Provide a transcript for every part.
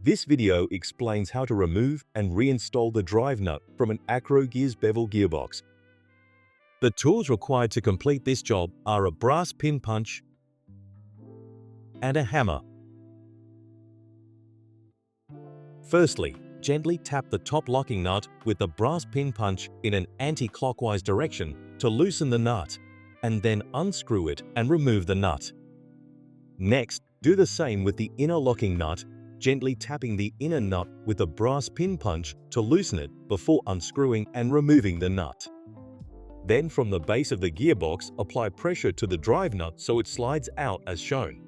This video explains how to remove and reinstall the drive nut from an AcroGears Bevel Gearbox. The tools required to complete this job are a brass pin punch and a hammer. Firstly, gently tap the top locking nut with the brass pin punch in an anti-clockwise direction to loosen the nut, and then unscrew it and remove the nut. Next, do the same with the inner locking nut, gently tapping the inner nut with a brass pin punch to loosen it before unscrewing and removing the nut. Then from the base of the gearbox, apply pressure to the drive nut so it slides out as shown.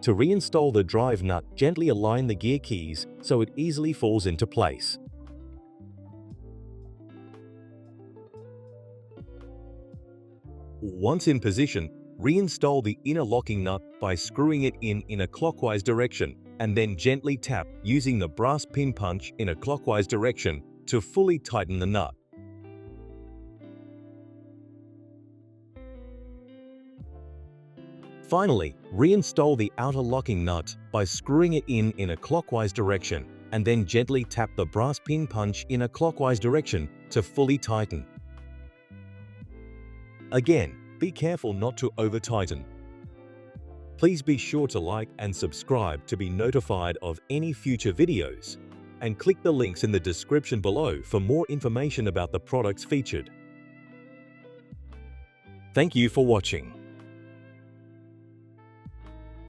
To reinstall the drive nut, gently align the gear keys so it easily falls into place. Once in position, reinstall the inner locking nut by screwing it in a clockwise direction, and then gently tap using the brass pin punch in a clockwise direction to fully tighten the nut. Finally, reinstall the outer locking nut by screwing it in a clockwise direction, and then gently tap the brass pin punch in a clockwise direction to fully tighten. Again, be careful not to over-tighten. Please be sure to like and subscribe to be notified of any future videos, and click the links in the description below for more information about the products featured. Thank you for watching.